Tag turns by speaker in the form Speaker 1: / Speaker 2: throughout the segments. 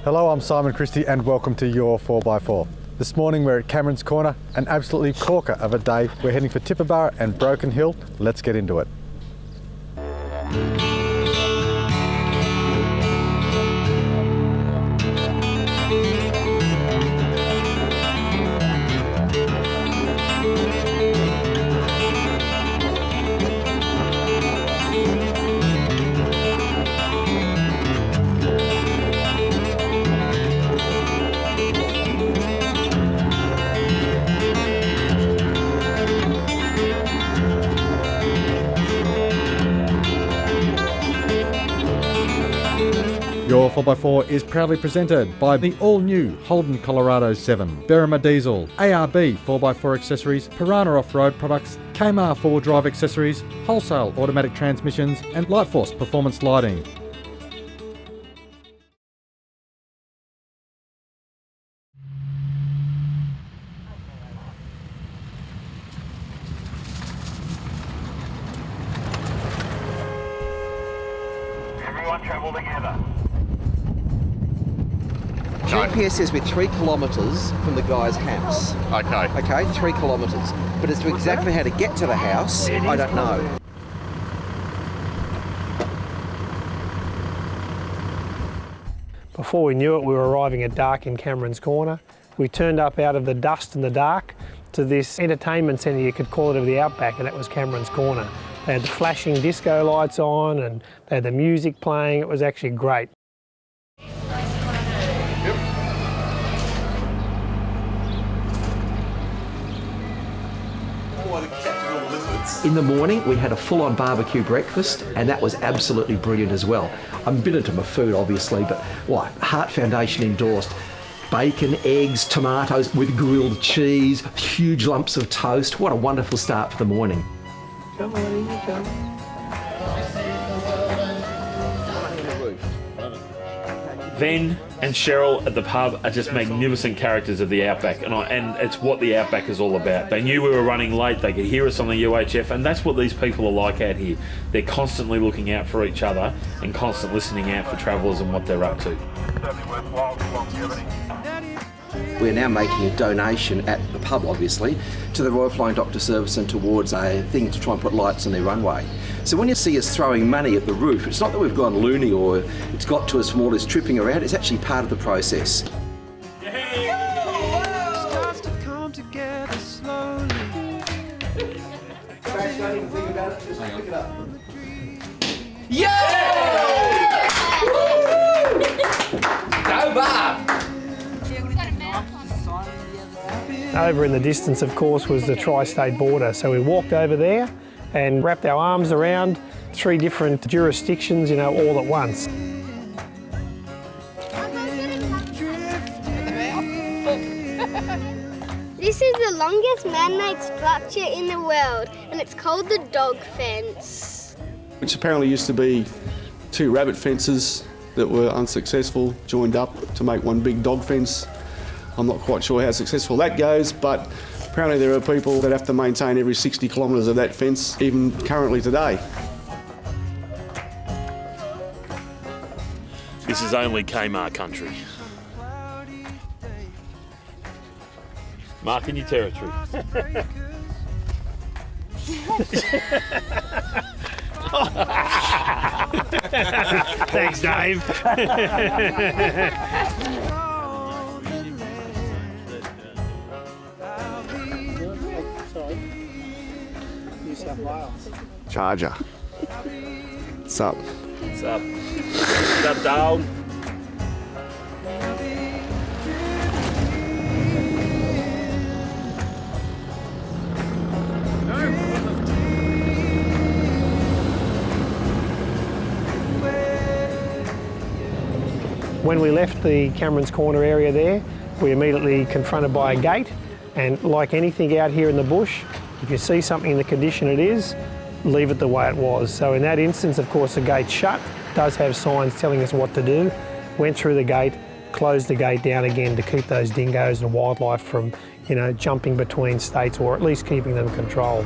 Speaker 1: Hello, I'm Simon Christie and welcome to Your 4x4. This morning we're at Cameron's Corner, an absolutely corker of a day. We're heading for Tibooburra and Broken Hill. Let's get into it. Your 4x4 is proudly presented by the all-new Holden Colorado 7, Burma Diesel, ARB 4x4 accessories, Piranha off-road products, Kmart 4-wheel drive accessories, Wholesale automatic transmissions, and Lightforce performance lighting.
Speaker 2: Everyone travel together.
Speaker 3: GPS says we're 3 kilometres from the guy's house.
Speaker 4: Okay.
Speaker 3: Okay, 3 kilometres. But as to exactly how to get to the house, I don't know.
Speaker 5: Before we knew it, we were arriving at dark in Cameron's Corner. We turned up out of the dust and the dark to this entertainment centre, you could call it, of the outback, and that was Cameron's Corner. They had the flashing disco lights on and they had the music playing. It was actually great.
Speaker 3: In the morning, we had a full-on barbecue breakfast, and that was absolutely brilliant as well. I'm a bit into my food, obviously, but what? Heart Foundation endorsed bacon, eggs, tomatoes with grilled cheese, huge lumps of toast. What a wonderful start for the morning. Come on in, come.
Speaker 6: Ven and Cheryl at the pub are just magnificent characters of the Outback, and it's what the Outback is all about. They knew we were running late, they could hear us on the UHF, and that's what these people are like out here. They're constantly looking out for each other and constant listening out for travellers and what they're up to.
Speaker 3: We're now making a donation at the pub, obviously, to the Royal Flying Doctor Service and towards a thing to try and put lights on their runway. So when you see us throwing money at the roof, it's not that we've gone loony or it's got to us from all this tripping around, it's actually part of the process.
Speaker 4: Go Bob!
Speaker 5: Over in the distance, of course, was the tri-state border. So we walked over there and wrapped our arms around 3 different jurisdictions, all at once.
Speaker 7: This is the longest man-made structure in the world, and it's called the dog fence.
Speaker 8: Which apparently used to be 2 rabbit fences that were unsuccessful, joined up to make one big dog fence. I'm not quite sure how successful that goes, but apparently there are people that have to maintain every 60 kilometres of that fence, even currently today.
Speaker 6: This is only Kmart country. Marking your territory.
Speaker 5: Thanks, Dave.
Speaker 8: Charger. What's up?
Speaker 6: What's up? What's up, dog?
Speaker 5: When we left the Cameron's Corner area there, we immediately confronted by a gate, and like anything out here in the bush, if you see something in the condition it is, leave it the way it was. So in that instance, of course, the gate's shut, does have signs telling us what to do. Went through the gate, closed the gate down again to keep those dingoes and wildlife from, jumping between states, or at least keeping them controlled.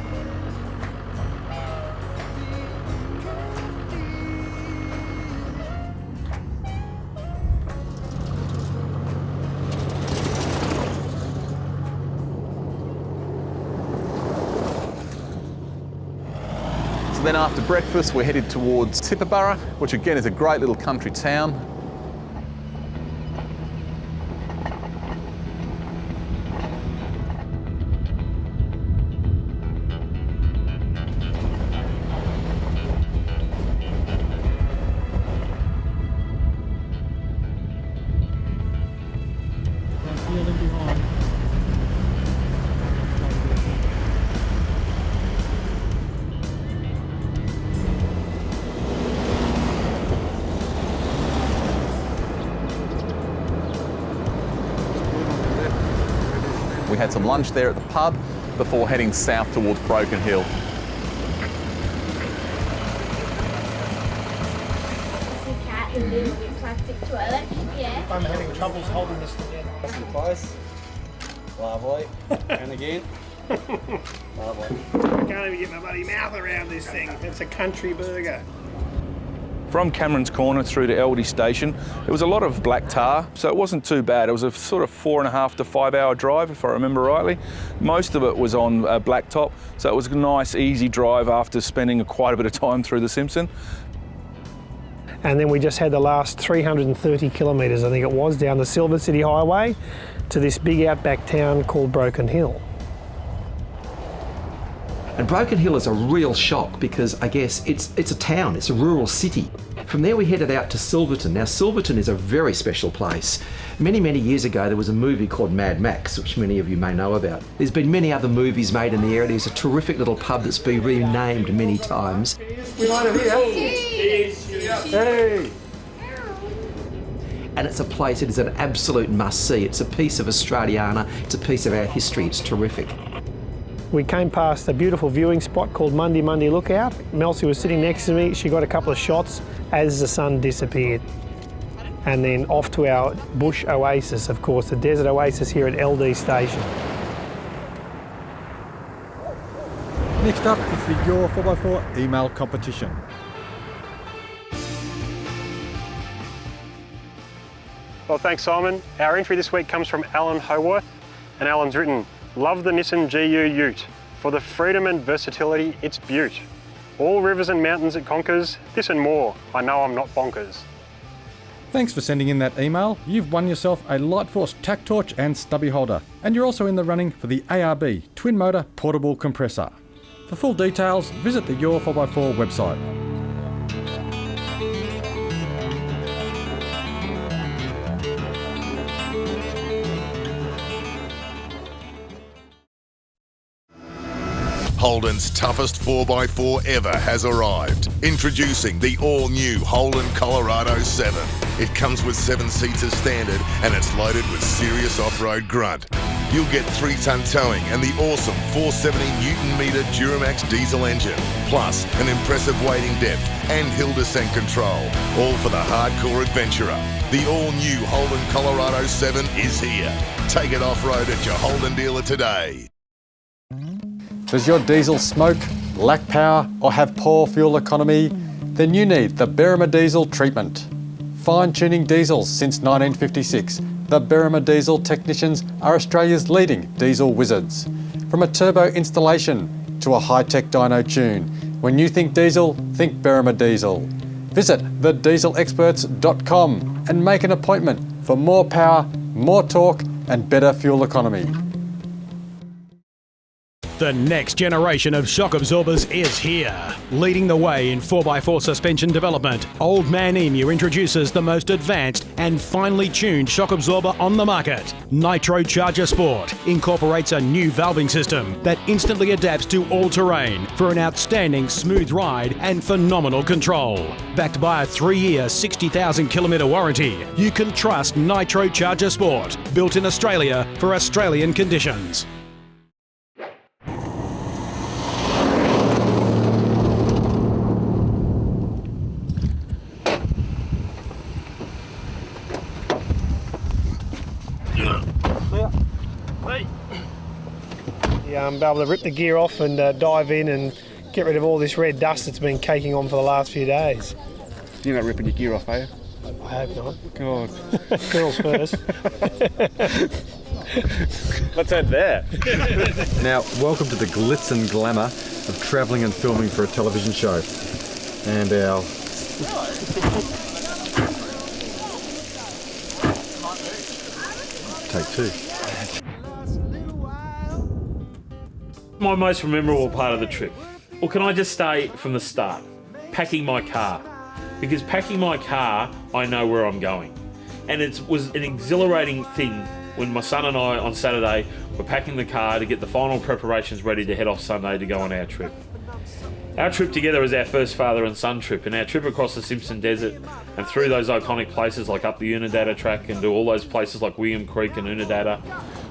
Speaker 4: Then after breakfast, we're headed towards Tibooburra, which again is a great little country town. We had some lunch there at the pub before heading south towards Broken Hill.
Speaker 7: It's a cat in a plastic toilet. Yeah.
Speaker 5: I'm having troubles holding this together.
Speaker 9: Listen close. Lovely. And again. Lovely.
Speaker 5: I can't even get my bloody mouth around this thing. It's a country burger.
Speaker 4: From Cameron's Corner through to Eldee Station, there was a lot of black tar, so it wasn't too bad. It was a sort of 4.5 to 5 hour drive, if I remember rightly. Most of it was on blacktop, so it was a nice, easy drive after spending quite a bit of time through the Simpson.
Speaker 5: And then we just had the last 330 kilometres, I think it was, down the Silver City Highway to this big outback town called Broken Hill.
Speaker 3: And Broken Hill is a real shock because I guess it's a town, it's a rural city. From there we headed out to Silverton. Now Silverton is a very special place. Many, many years ago there was a movie called Mad Max, which many of you may know about. There's been many other movies made in the area. There's a terrific little pub that's been renamed many times.
Speaker 5: We might have here. Hey!
Speaker 3: And it's a place that is an absolute must-see. It's a piece of Australiana, it's a piece of our history, it's terrific.
Speaker 5: We came past a beautiful viewing spot called Mundy Lookout. Melcy was sitting next to me. She got a couple of shots as the sun disappeared. And then off to our bush oasis, of course, the desert oasis here at Eldee Station.
Speaker 1: Next up is the YOUR4X4 email competition.
Speaker 5: Well, thanks, Simon. Our entry this week comes from Alan Hayworth, and Alan's written, "Love the Nissan GU Ute. For the freedom and versatility, it's beaut. All rivers and mountains it conquers, this and more. I know I'm not bonkers."
Speaker 1: Thanks for sending in that email. You've won yourself a Lightforce tack torch and stubby holder, and you're also in the running for the ARB twin motor portable compressor. For full details, visit the YOUR4X4 website.
Speaker 10: Holden's toughest 4x4 ever has arrived. Introducing the all-new Holden Colorado 7. It comes with 7 seats as standard and it's loaded with serious off-road grunt. You'll get 3-ton towing and the awesome 470 Newton-metre Duramax diesel engine, plus an impressive wading depth and hill descent control, all for the hardcore adventurer. The all-new Holden Colorado 7 is here. Take it off-road at your Holden dealer today.
Speaker 1: Does your diesel smoke, lack power, or have poor fuel economy? Then you need the Burma Diesel treatment. Fine-tuning diesels since 1956, the Burma Diesel technicians are Australia's leading diesel wizards. From a turbo installation to a high-tech dyno tune, when you think diesel, think Burma Diesel. Visit thedieselexperts.com and make an appointment for more power, more torque, and better fuel economy.
Speaker 11: The next generation of shock absorbers is here. Leading the way in 4x4 suspension development, Old Man Emu introduces the most advanced and finely tuned shock absorber on the market. Nitro Charger Sport incorporates a new valving system that instantly adapts to all terrain for an outstanding smooth ride and phenomenal control. Backed by a 3-year, 60,000 kilometre warranty, you can trust Nitro Charger Sport, built in Australia for Australian conditions.
Speaker 5: Be able to rip the gear off and dive in and get rid of all this red dust that's been caking on for the last few days.
Speaker 8: You're not ripping your gear off, are you?
Speaker 5: I hope not.
Speaker 8: God.
Speaker 5: Girls first.
Speaker 12: Let's head there.
Speaker 1: Now, welcome to the glitz and glamour of travelling and filming for a television show. And our... Take two.
Speaker 6: My most memorable part of the trip. Well, can I just say from the start, packing my car. Because packing my car, I know where I'm going. And it was an exhilarating thing when my son and I on Saturday were packing the car to get the final preparations ready to head off Sunday to go on our trip. Our trip together is our first father and son trip, and our trip across the Simpson Desert and through those iconic places like up the Unadata track and to all those places like William Creek and Unadata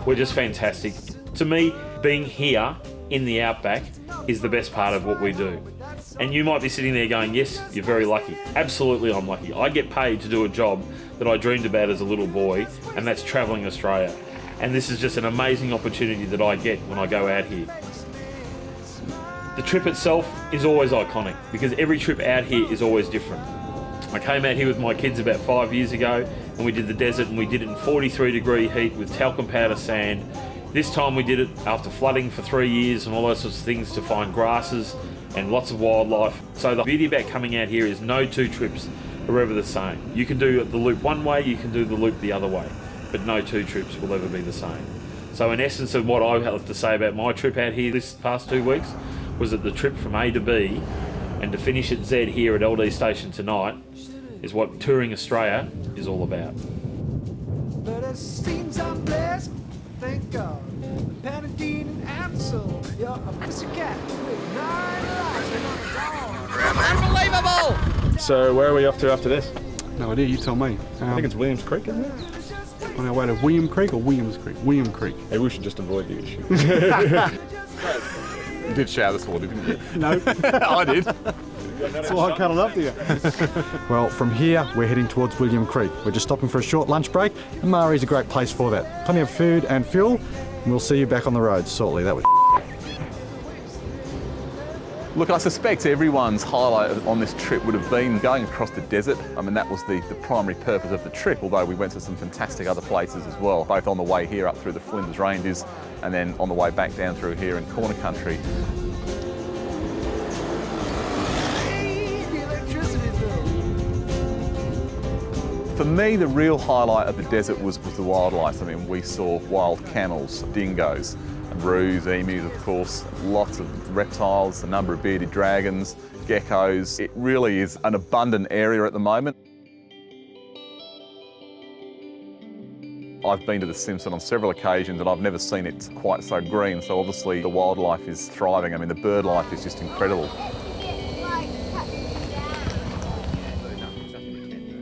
Speaker 6: were just fantastic. To me, being here in the outback is the best part of what we do. And you might be sitting there going, yes, you're very lucky. Absolutely, I'm lucky. I get paid to do a job that I dreamed about as a little boy, and that's travelling Australia. And this is just an amazing opportunity that I get when I go out here. The trip itself is always iconic because every trip out here is always different. I came out here with my kids about 5 years ago and we did the desert, and we did it in 43-degree heat with talcum powder sand. This time we did it after flooding for 3 years and all those sorts of things to find grasses and lots of wildlife. So the beauty about coming out here is no two trips are ever the same. You can do the loop one way, you can do the loop the other way, but no two trips will ever be the same. So in essence of what I have to say about my trip out here this past 2 weeks was that the trip from A to B and to finish at Z here at Eldee Station tonight is what touring Australia is all about.
Speaker 13: But it seems I'm blessed, thank God. Panadine and Absol, you're a pussycat with 9 lives and on a dog. Unbelievable!
Speaker 12: So where are we off to after this?
Speaker 8: No idea, you tell me.
Speaker 12: I think it's Williams Creek, isn't it?
Speaker 8: On our way to William Creek or Williams Creek? William Creek.
Speaker 12: Maybe we should just avoid the issue.
Speaker 14: You did shower this morning, didn't you?
Speaker 8: No.
Speaker 14: I did.
Speaker 8: That's why I cuddled up to you.
Speaker 1: Well, from here, we're heading towards William Creek. We're just stopping for a short lunch break, and Mari's a great place for that. Plenty of food and fuel, and we'll see you back on the road shortly. That was
Speaker 14: Look, I suspect everyone's highlight on this trip would have been going across the desert. I mean, that was the primary purpose of the trip, although we went to some fantastic other places as well, both on the way here up through the Flinders Ranges and then on the way back down through here in Corner Country. For me, the real highlight of the desert was the wildlife. I mean, we saw wild camels, dingoes, roos, emus, of course, lots of reptiles, a number of bearded dragons, geckos. It really is an abundant area at the moment. I've been to the Simpson on several occasions and I've never seen it quite so green, so obviously the wildlife is thriving. I mean, the bird life is just incredible.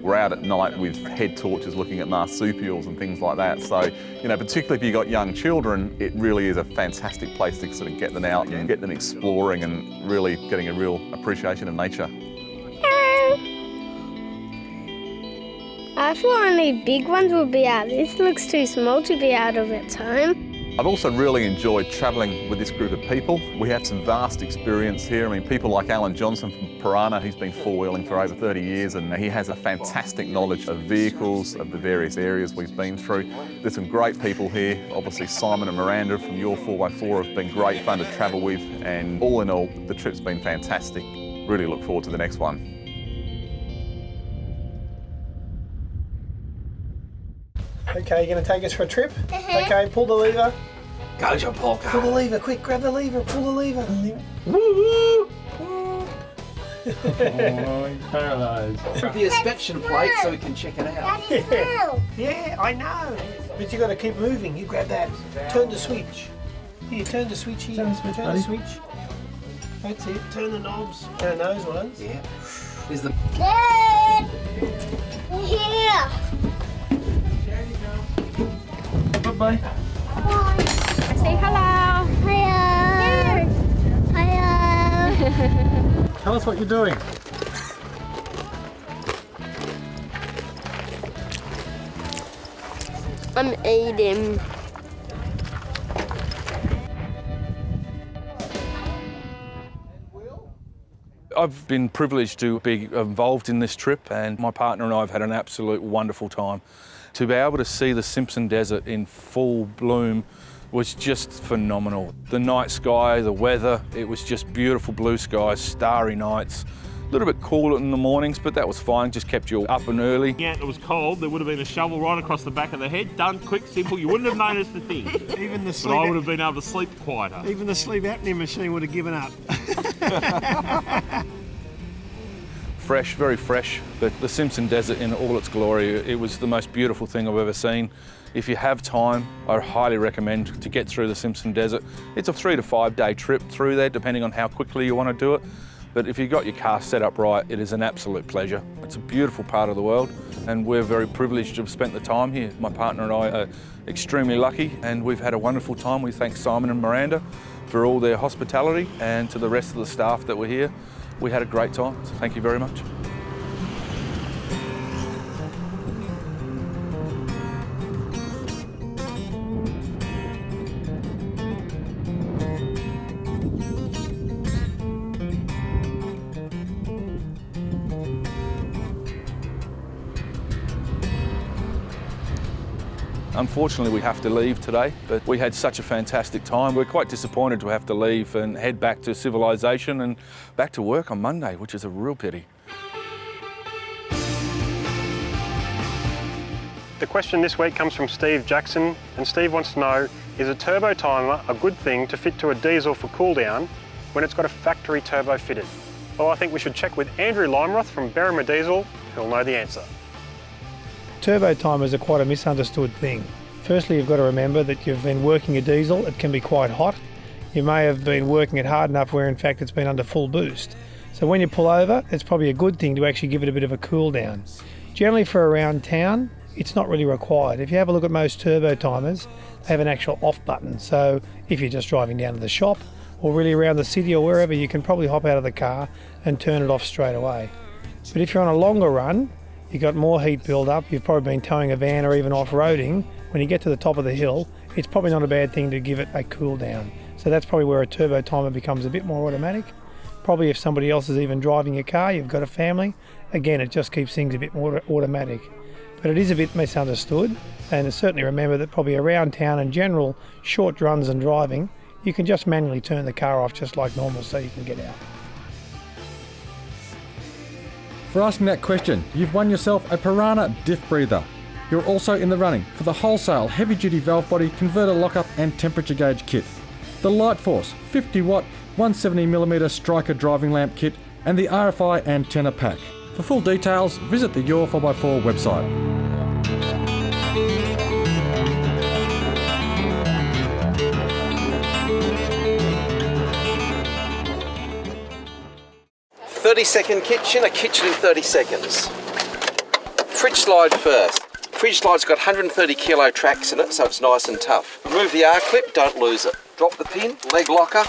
Speaker 14: We're out at night with head torches looking at marsupials and things like that. So, you know, particularly if you've got young children, it really is a fantastic place to sort of get them out and get them exploring and really getting a real appreciation of nature.
Speaker 7: Hello. I thought only big ones would be out. This looks too small to be out of its home.
Speaker 14: I've also really enjoyed travelling with this group of people. We have some vast experience here. I mean, people like Alan Johnson from Piranha, he's been four-wheeling for over 30 years and he has a fantastic knowledge of vehicles, of the various areas we've been through. There's some great people here. Obviously, Simon and Miranda from YOUR4X4 have been great fun to travel with, and all in all, the trip's been fantastic. Really look forward to the next one.
Speaker 5: Okay, you're going to take us for a trip? Okay, pull the lever.
Speaker 3: Go, John Paul, go.
Speaker 5: Pull the lever, quick, grab the lever, pull the lever.
Speaker 3: Woo-woo!
Speaker 12: Oh, paralysed.
Speaker 3: The inspection plate so we can check it out.
Speaker 5: Yeah, I know. But you got to keep moving. You grab that. Turn the switch. Here, turn the switch here. Turn the switch. That's it. Turn the knobs. Turn those ones.
Speaker 3: Yeah. There's the...
Speaker 7: Dad! Here!
Speaker 12: Bye-bye.
Speaker 7: Bye.
Speaker 15: Say hello.
Speaker 7: Hiya. Hiya.
Speaker 1: Tell us what you're doing.
Speaker 7: I'm eating.
Speaker 4: I've been privileged to be involved in this trip, and my partner and I have had an absolute wonderful time. To be able to see the Simpson Desert in full bloom was just phenomenal. The night sky, the weather, it was just beautiful blue skies, starry nights. A little bit cool in the mornings, but that was fine, just kept you up and early.
Speaker 6: Yeah, it was cold. There would have been a shovel right across the back of the head. Done, quick, simple. You wouldn't have noticed a thing.
Speaker 5: Even the
Speaker 6: But
Speaker 5: sleep,
Speaker 6: I would have been able to sleep quieter.
Speaker 5: even the sleep apnea machine would have given up.
Speaker 4: Fresh, very fresh, but the Simpson Desert in all its glory, it was the most beautiful thing I've ever seen. If you have time, I highly recommend to get through the Simpson Desert. It's a 3 to 5 day trip through there, depending on how quickly you want to do it. But if you've got your car set up right, it is an absolute pleasure. It's a beautiful part of the world, and we're very privileged to have spent the time here. My partner and I are extremely lucky, and we've had a wonderful time. We thank Simon and Miranda for all their hospitality, and to the rest of the staff that were here. We had a great time, so thank you very much. Unfortunately, we have to leave today, but we had such a fantastic time. We're quite disappointed to have to leave and head back to civilization and back to work on Monday, which is a real pity.
Speaker 5: The question this week comes from Steve Jackson, and Steve wants to know, is a turbo timer a good thing to fit to a diesel for cool down when it's got a factory turbo fitted? Well, I think we should check with Andrew Limeroth from Burma Diesel, who'll know the answer. Turbo timers are quite a misunderstood thing. Firstly, you've got to remember that you've been working a diesel, it can be quite hot. You may have been working it hard enough where in fact it's been under full boost. So when you pull over, it's probably a good thing to actually give it a bit of a cool down. Generally for around town, it's not really required. If you have a look at most turbo timers, they have an actual off button. So if you're just driving down to the shop or really around the city or wherever, you can probably hop out of the car and turn it off straight away. But if you're on a longer run, you've got more heat build up, you've probably been towing a van or even off-roading, when you get to the top of the hill, it's probably not a bad thing to give it a cool down. So that's probably where a turbo timer becomes a bit more automatic. Probably if somebody else is even driving your car, you've got a family, again it just keeps things a bit more automatic. But it is a bit misunderstood, and certainly remember that probably around town in general, short runs and driving, you can just manually turn the car off just like normal so you can get out.
Speaker 1: For asking that question, you've won yourself a Piranha diff breather. You're also in the running for the Wholesale heavy-duty valve body converter lockup and temperature gauge kit, the Light Force 50-watt 170mm striker driving lamp kit, and the RFI antenna pack. For full details, visit the YOUR4X4 website.
Speaker 3: "30-second kitchen, a kitchen in 30 seconds. Fridge slide first. Fridge slide's got 130 kilo tracks in it, so it's nice and tough. Remove the R-clip, don't lose it. Drop the pin, leg locker.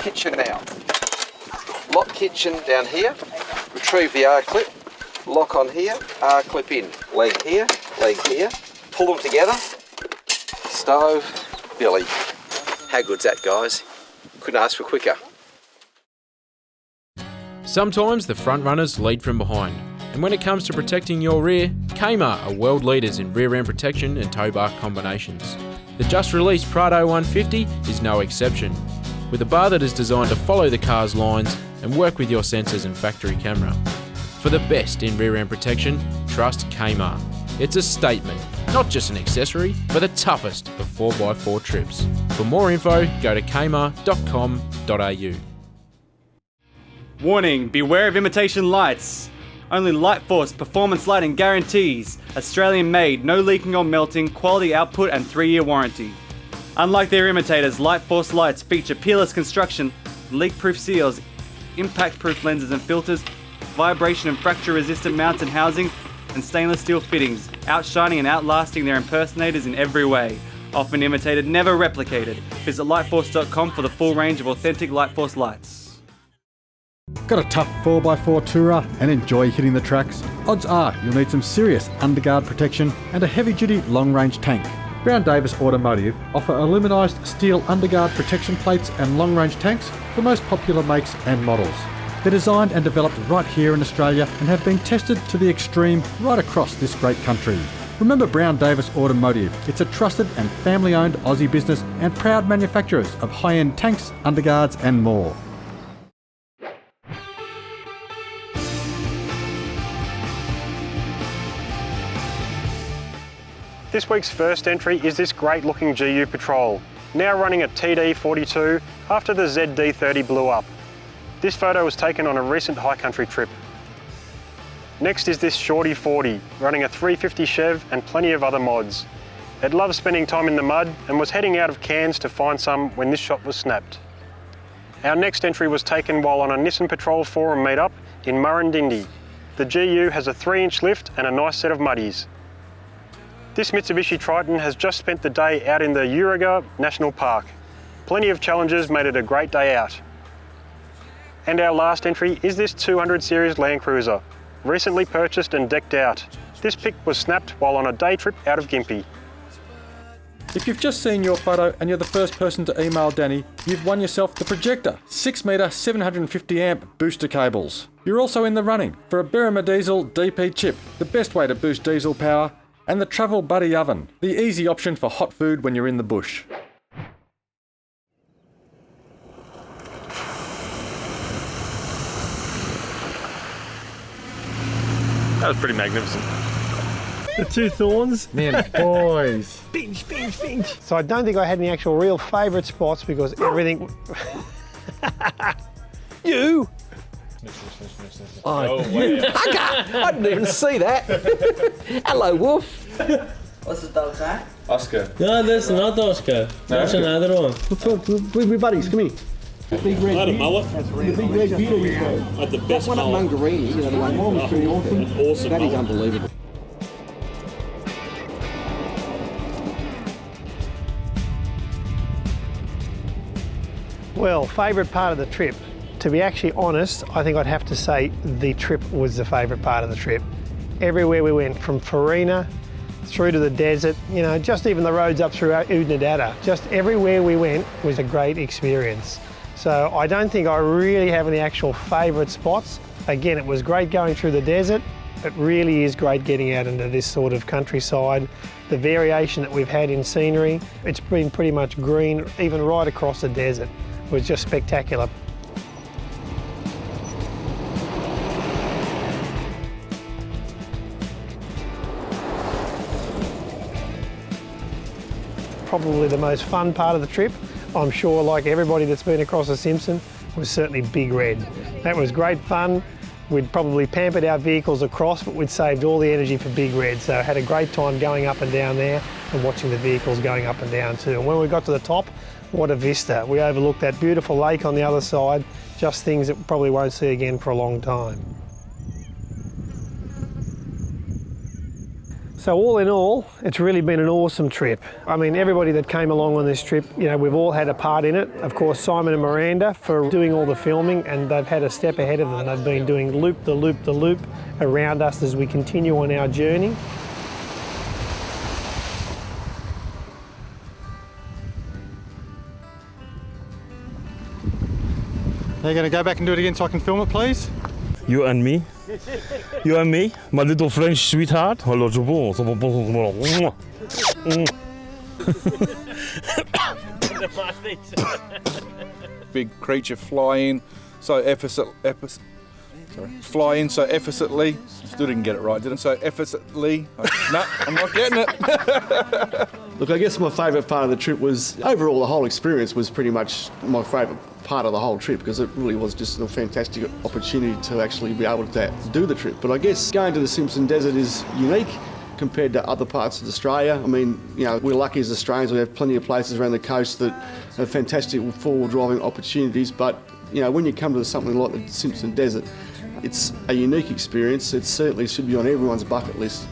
Speaker 3: Kitchen now. Lock kitchen down here. Retrieve the R-clip. Lock on here, R-clip in. Leg here, pull them together. Stove, billy. How good's that, guys? Couldn't ask for quicker.
Speaker 16: Sometimes the front runners lead from behind, and when it comes to protecting your rear, Kmart are world leaders in rear end protection and tow bar combinations. The just released Prado 150 is no exception, with a bar that is designed to follow the car's lines and work with your sensors and factory camera. For the best in rear end protection, trust Kmart. It's a statement, not just an accessory, but the toughest of 4x4 trips. For more info, go to kmart.com.au.
Speaker 17: Warning, beware of imitation lights. Only Light Force Performance Lighting guarantees Australian made, no leaking or melting, quality output and 3-year warranty. Unlike their imitators, Light Force lights feature peerless construction, leak-proof seals, impact-proof lenses and filters, vibration and fracture-resistant mounts and housing, and stainless steel fittings, outshining and outlasting their impersonators in every way. Often imitated, never replicated. Visit lightforce.com for the full range of authentic Light Force lights.
Speaker 1: Got a tough 4x4 tourer and enjoy hitting the tracks? Odds are you'll need some serious underguard protection and a heavy-duty long-range tank. Brown Davis Automotive offer aluminised steel underguard protection plates and long-range tanks for most popular makes and models. They're designed and developed right here in Australia and have been tested to the extreme right across this great country. Remember Brown Davis Automotive. It's a trusted and family-owned Aussie business and proud manufacturers of high-end tanks, underguards and more.
Speaker 5: This week's first entry is this great looking GU Patrol, now running a TD42 after the ZD30 blew up. This photo was taken on a recent high country trip. Next is this Shorty 40, running a 350 Chev and plenty of other mods. It loves spending time in the mud and was heading out of Cairns to find some when this shot was snapped. Our next entry was taken while on a Nissan Patrol Forum meetup in Murrindindi. The GU has a 3-inch lift and a nice set of muddies. This Mitsubishi Triton has just spent the day out in the Yourga National Park. Plenty of challenges made it a great day out. And our last entry is this 200 series Land Cruiser, recently purchased and decked out. This pic was snapped while on a day trip out of Gympie.
Speaker 1: If you've just seen your photo and you're the first person to email Danny, you've won yourself the Projector 6 metre 750 amp booster cables. You're also in the running for a Burma Diesel DP chip, the best way to boost diesel power, and the Travel Buddy oven, the easy option for hot food when you're in the bush.
Speaker 12: That was pretty magnificent.
Speaker 5: The two thorns.
Speaker 1: Man, boys.
Speaker 5: Binge, binge, binge. So I don't think I had any actual real favourite spots because everything... You!
Speaker 3: Oh, I didn't even see that. Hello, Wolf.
Speaker 9: What's the dog's name?
Speaker 12: Oscar.
Speaker 18: No, that's not Oscar. That's another one.
Speaker 5: We're buddies, come here.
Speaker 18: Big red beard. Mullet.
Speaker 5: The big red beard he's got.
Speaker 18: Like the best
Speaker 5: one up Mungarini, you know, the one more pretty awesome.
Speaker 18: Awesome.
Speaker 5: That is unbelievable. Well, favourite part of the trip. To be actually honest, I think I'd have to say the trip was the favourite part of the trip. Everywhere we went, from Farina through to the desert, you know, just even the roads up through Oodnadatta, just everywhere we went was a great experience. So I don't think I really have any actual favourite spots. Again, it was great going through the desert. It really is great getting out into this sort of countryside. The variation that we've had in scenery, it's been pretty much green, even right across the desert. It was just spectacular. Probably the most fun part of the trip, I'm sure, like everybody that's been across the Simpson, was certainly Big Red. That was great fun. We'd probably pampered our vehicles across, but we'd saved all the energy for Big Red, so had a great time going up and down there and watching the vehicles going up and down too. And when we got to the top, what a vista. We overlooked that beautiful lake on the other side, just things that we probably won't see again for a long time. So all in all, it's really been an awesome trip. I mean, everybody that came along on this trip, you know, we've all had a part in it. Of course, Simon and Miranda for doing all the filming, and they've had a step ahead of them. They've been doing loop the loop the loop around us as we continue on our journey.
Speaker 1: Are you going to go back and do it again so I can film it, please?
Speaker 18: You and me. You and me, my little French sweetheart. Hello,
Speaker 4: Big creature fly in so effortlessly. Still didn't get it right, didn't I? So effortlessly. No, I'm not getting it.
Speaker 8: Look, I guess my favourite part of the trip was, overall the whole experience was pretty much my favourite part of the whole trip, because it really was just a fantastic opportunity to actually be able to do the trip. But I guess going to the Simpson Desert is unique compared to other parts of Australia. I mean, you know, we're lucky as Australians, we have plenty of places around the coast that have fantastic four-wheel driving opportunities, but you know, when you come to something like the Simpson Desert, it's a unique experience. It certainly should be on everyone's bucket list.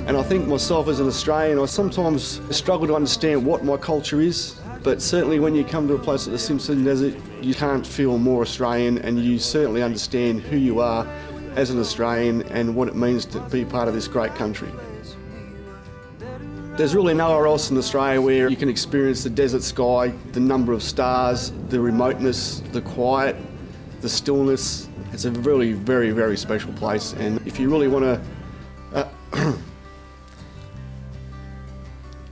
Speaker 8: And I think myself as an Australian, I sometimes struggle to understand what my culture is, but certainly when you come to a place like the Simpson Desert, you can't feel more Australian, and you certainly understand who you are as an Australian and what it means to be part of this great country. There's really nowhere else in Australia where you can experience the desert sky, the number of stars, the remoteness, the quiet, the stillness. It's a really very, very special place, and if you really want to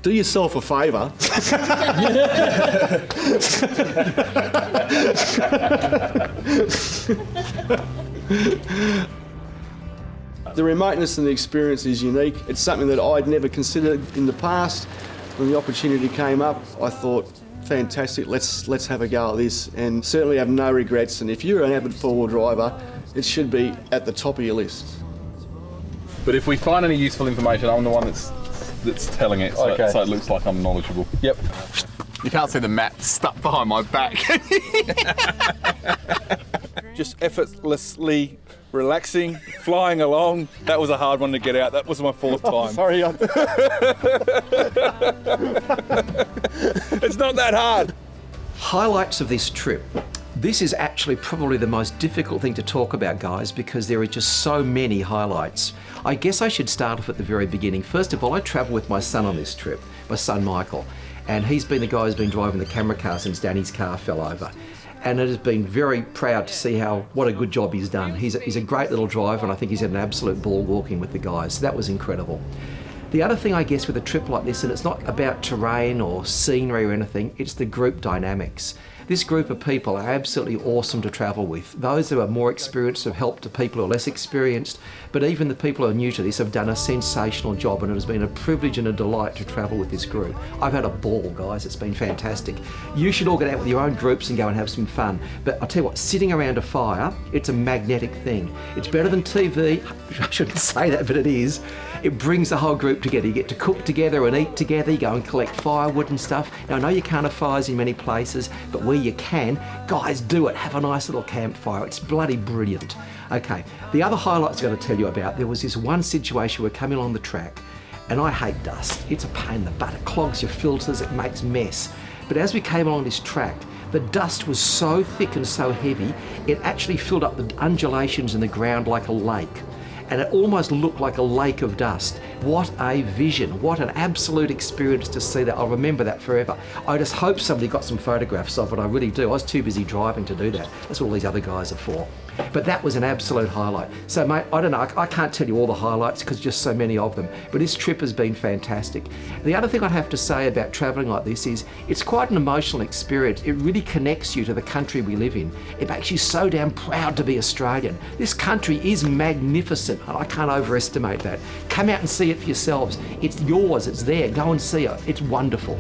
Speaker 8: do yourself a favour. The remoteness and the experience is unique. It's something that I'd never considered in the past. When the opportunity came up, I thought, fantastic, let's have a go at this, and certainly have no regrets. And if you're an avid four-wheel driver, it should be at the top of your list.
Speaker 14: But if we find any useful information, I'm the one that's telling it, so,
Speaker 4: Okay.
Speaker 14: so it looks like I'm knowledgeable.
Speaker 4: Yep.
Speaker 14: You can't see the map stuck behind my back.
Speaker 4: Just effortlessly relaxing, flying along. That was a hard one to get out. That was my fourth time.
Speaker 8: Sorry.
Speaker 4: It's not that hard.
Speaker 3: Highlights of this trip. This is actually probably the most difficult thing to talk about, guys, because there are just so many highlights. I guess I should start off at the very beginning. First of all, I travelled with my son on this trip, my son Michael, and he's been the guy who's been driving the camera car since Danny's car fell over. And it has been very proud to see what a good job he's done. He's a great little driver, and I think he's had an absolute ball walking with the guys. So that was incredible. The other thing, I guess, with a trip like this, and it's not about terrain or scenery or anything, it's the group dynamics. This group of people are absolutely awesome to travel with. Those who are more experienced have helped the people who are less experienced, but even the people who are new to this have done a sensational job, and it has been a privilege and a delight to travel with this group. I've had a ball, guys. It's been fantastic. You should all get out with your own groups and go and have some fun. But I'll tell you what, sitting around a fire, it's a magnetic thing. It's better than TV. I shouldn't say that, but it is. It brings the whole group together. You get to cook together and eat together. You go and collect firewood and stuff. Now, I know you can't have fires in many places, but where you can, guys, do it. Have a nice little campfire. It's bloody brilliant. Okay, the other highlights I've got to tell you about, there was this one situation we're coming along the track, and I hate dust. It's a pain in the butt. It clogs your filters, it makes mess. But as we came along this track, the dust was so thick and so heavy, it actually filled up the undulations in the ground like a lake. And it almost looked like a lake of dust. What a vision, what an absolute experience to see that. I'll remember that forever. I just hope somebody got some photographs of it, I really do. I was too busy driving to do that. That's what all these other guys are for. But that was an absolute highlight. So mate, I don't know, I can't tell you all the highlights because just so many of them, but this trip has been fantastic. The other thing I'd have to say about travelling like this is it's quite an emotional experience. It really connects you to the country we live in. It makes you so damn proud to be Australian. This country is magnificent, and I can't overestimate that. Come out and see it for yourselves. It's yours, it's there, go and see it. It's wonderful.